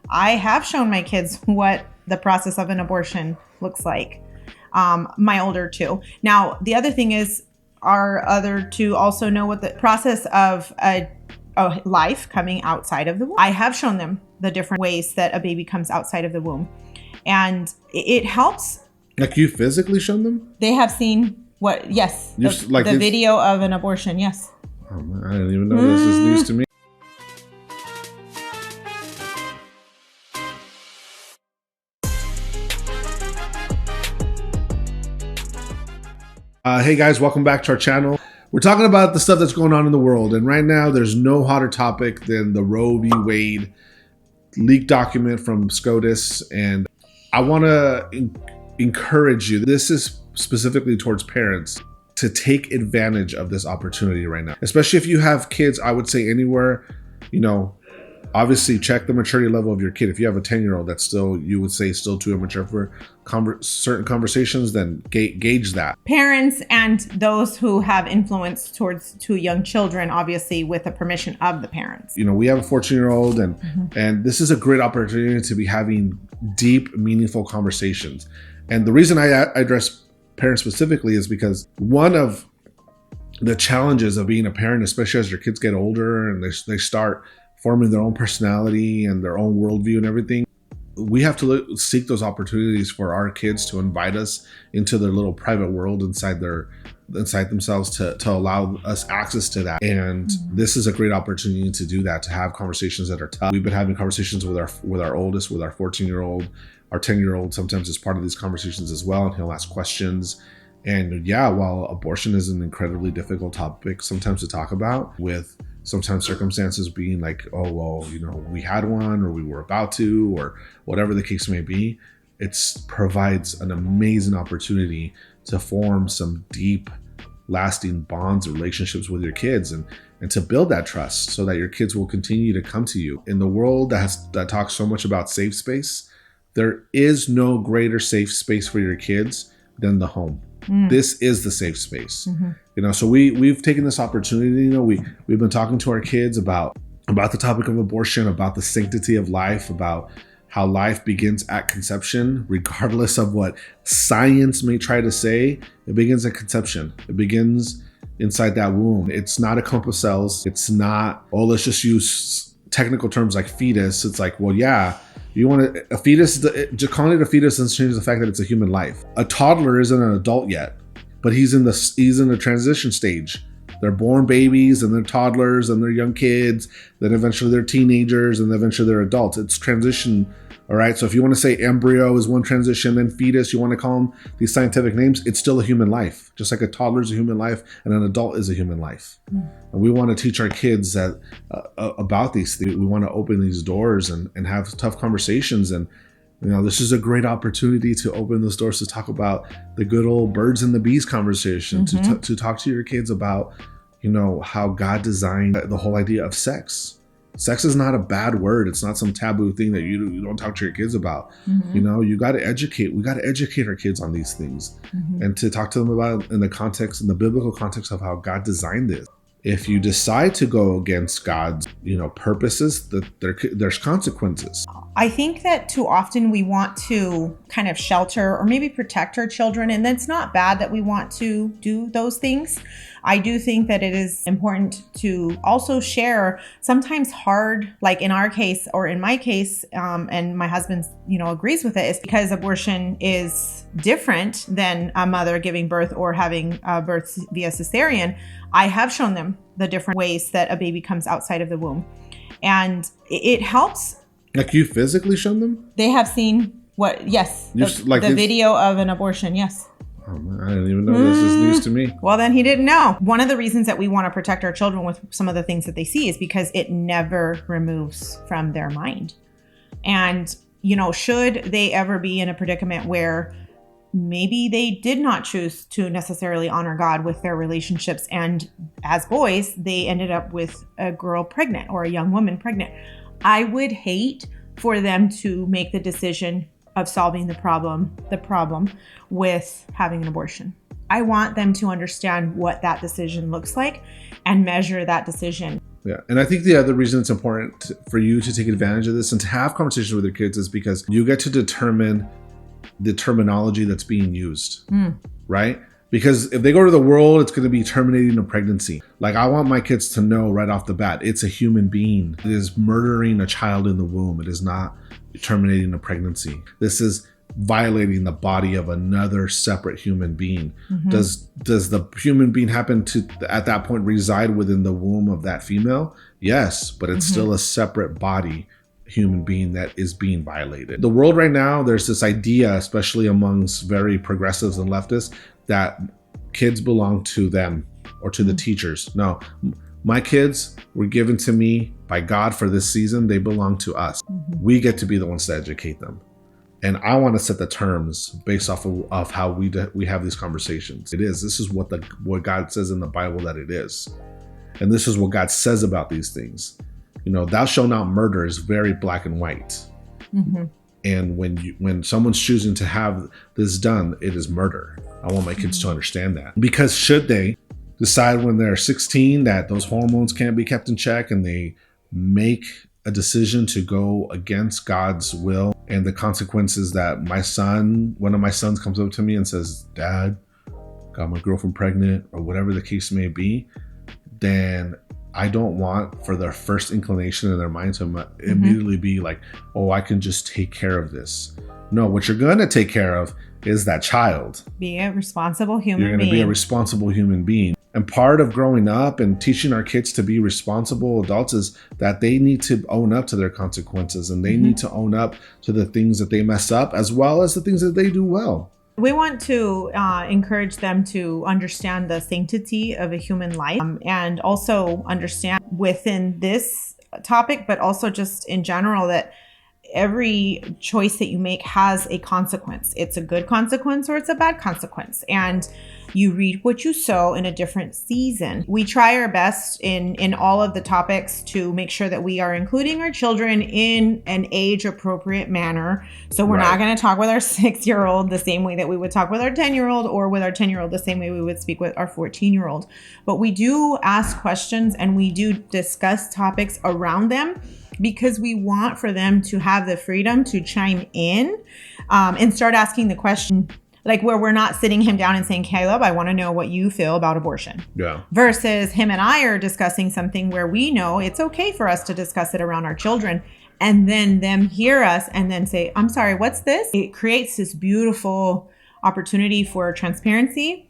I have shown my kids what the process of an abortion looks like. My older two. Now, the other thing is our other two also know what the process of a life coming outside of the womb. I have shown them the different ways that a baby comes outside of the womb. And it helps. Like you physically shown them? They have seen what? Yes. The video of an abortion. Yes. Oh man, I didn't even know this is news to me. Hey guys, welcome back to our channel. We're talking about the stuff that's going on in the world, and right now there's no hotter topic than the Roe v. Wade leaked document from SCOTUS, and I want to encourage you. This is specifically towards parents to take advantage of this opportunity right now, especially if you have kids. I would say anywhere, obviously check the maturity level of your kid. If you have a 10-year-old that's still, you would say still too immature for certain conversations, then gauge that. Parents and those who have influence towards two young children, obviously with the permission of the parents. We have a 14-year-old and this is a great opportunity to be having deep, meaningful conversations. And the reason I address parents specifically is because one of the challenges of being a parent, especially as your kids get older and they start forming their own personality and their own worldview and everything, we have to seek those opportunities for our kids to invite us into their little private world inside themselves to allow us access to that. And this is a great opportunity to do that, to have conversations that are tough. We've been having conversations with our oldest, with our 14-year-old, our 10-year-old sometimes is part of these conversations as well, and he'll ask questions. And yeah, while abortion is an incredibly difficult topic sometimes to talk about, with sometimes circumstances being like, oh, well, we had one, or we were about to, or whatever the case may be, it provides an amazing opportunity to form some deep, lasting bonds and relationships with your kids, and to build that trust so that your kids will continue to come to you. In the world that talks so much about safe space, there is no greater safe space for your kids than the home. This is the safe space. So we've taken this opportunity. We've been talking to our kids about the topic of abortion, about the sanctity of life, about how life begins at conception, regardless of what science may try to say. It begins at conception. It begins inside that womb. It's not a clump of cells. It's not, let's just use technical terms like fetus. It's like, well, yeah, you want a fetus, just calling it a fetus doesn't change the fact that it's a human life. A toddler isn't an adult yet, but he's in the transition stage. They're born babies, and they're toddlers, and they're young kids, then eventually they're teenagers, and eventually they're adults. It's transition. All right. So if you want to say embryo is one transition, then fetus, you want to call them these scientific names, it's still a human life. Just like a toddler is a human life and an adult is a human life. And we want to teach our kids that about these things. We want to open these doors and have tough conversations. And this is a great opportunity to open those doors to talk about the good old birds and the bees conversation, to talk to your kids about, how God designed the whole idea of sex. Sex is not a bad word. It's not some taboo thing that you don't talk to your kids about. You got to educate. We got to educate our kids on these things, and to talk to them about in the biblical context of how God designed this. If you decide to go against God's, purposes, there's consequences. I think that too often we want to kind of shelter or maybe protect our children, and it's not bad that we want to do those things. I do think that it is important to also share sometimes hard, like in our case or in my case, and my husband, agrees with it, is because abortion is different than a mother giving birth or having birth via cesarean. I have shown them the different ways that a baby comes outside of the womb, and it helps. Like you physically shown them? They have seen what? Yes. The video of an abortion. Yes. Oh man, I didn't even know this is news to me. Well, then he didn't know. One of the reasons that we want to protect our children with some of the things that they see is because it never removes from their mind. And, should they ever be in a predicament where maybe they did not choose to necessarily honor God with their relationships, and as boys, they ended up with a girl pregnant or a young woman pregnant, I would hate for them to make the decision of solving the problem with having an abortion. I want them to understand what that decision looks like and measure that decision Yeah. And I think the other reason it's important for you to take advantage of this and to have conversations with your kids is because you get to determine the terminology that's being used, right? Because if they go to the world, it's going to be terminating a pregnancy. Like, I want my kids to know right off the bat, it's a human being. It is murdering a child in the womb. It is not terminating a pregnancy. This is violating the body of another separate human being. Does the human being happen to, at that point, reside within the womb of that female? Yes, but it's still a separate body, human being that is being violated. The world right now, there's this idea, especially amongst very progressives and leftists, that kids belong to them or to the teachers. No, my kids were given to me by God for this season. They belong to us. We get to be the ones to educate them. And I want to set the terms based off of how we have these conversations. This is what God says in the Bible that it is. And this is what God says about these things. You know, thou shalt not murder is very black and white. And when someone's choosing to have this done, it is murder. I want my kids to understand that. Because should they decide when they're 16 that those hormones can't be kept in check and they make a decision to go against God's will and the consequences that one of my sons comes up to me and says, Dad, got my girlfriend pregnant, or whatever the case may be, then I don't want for their first inclination in their mind to immediately be like, oh, I can just take care of this. No, what you're going to take care of is that child. Be a responsible human being. You're going to be a responsible human being. And part of growing up and teaching our kids to be responsible adults is that they need to own up to their consequences, and they need to own up to the things that they mess up as well as the things that they do well. We want to encourage them to understand the sanctity of a human life, and also understand within this topic, but also just in general, that every choice that you make has a consequence. It's a good consequence or it's a bad consequence. And you reap what you sow in a different season. We try our best in all of the topics to make sure that we are including our children in an age appropriate manner. So we're not going to talk with our 6-year-old the same way that we would talk with our 10-year-old, or with our 10-year-old the same way we would speak with our 14-year-old. But we do ask questions and we do discuss topics around them, because we want for them to have the freedom to chime in and start asking the question, like where we're not sitting him down and saying, Caleb, I want to know what you feel about abortion. Yeah. Versus him and I are discussing something where we know it's okay for us to discuss it around our children, and then them hear us and then say, I'm sorry, what's this? It creates this beautiful opportunity for transparency,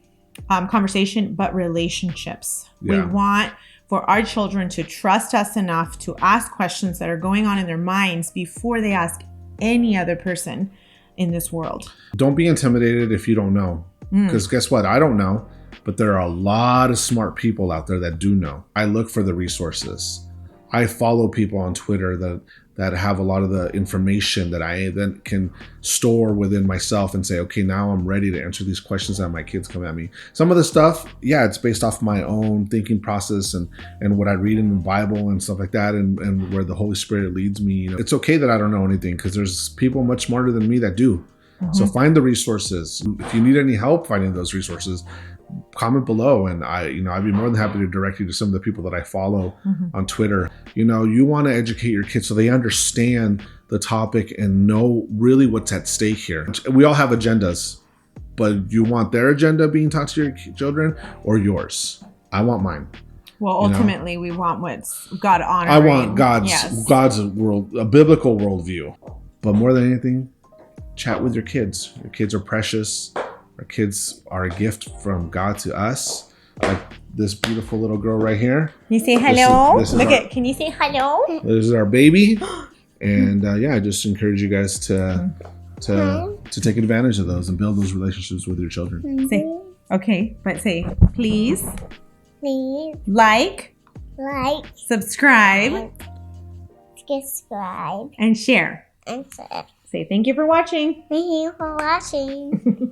conversation, but relationships. Yeah. We want for our children to trust us enough to ask questions that are going on in their minds before they ask any other person in this world. Don't be intimidated if you don't know, because guess what? I don't know, but there are a lot of smart people out there that do know. I look for the resources. I follow people on Twitter that have a lot of the information that I then can store within myself and say, okay, now I'm ready to answer these questions that my kids come at me. Some of the stuff, yeah, it's based off my own thinking process and what I read in the Bible and stuff like that, and where the Holy Spirit leads me. You know, it's okay that I don't know anything, because there's people much smarter than me that do. So find the resources. If you need any help finding those resources, comment below, and I'd be more than happy to direct you to some of the people that I follow on Twitter. You know, you want to educate your kids so they understand the topic and know really what's at stake here. We all have agendas, but you want their agenda being taught to your children or yours? I want mine. Well, ultimately, we want what's God honoring. I want God's world, a biblical worldview. But more than anything, chat with your kids. Your kids are precious. Our kids are a gift from God to us. Like this beautiful little girl right here. Can you say hello? Can you say hello? This is our baby. And I just encourage you guys to take advantage of those and build those relationships with your children. Say, please, like, subscribe, and share. Say thank you for watching. Thank you for watching.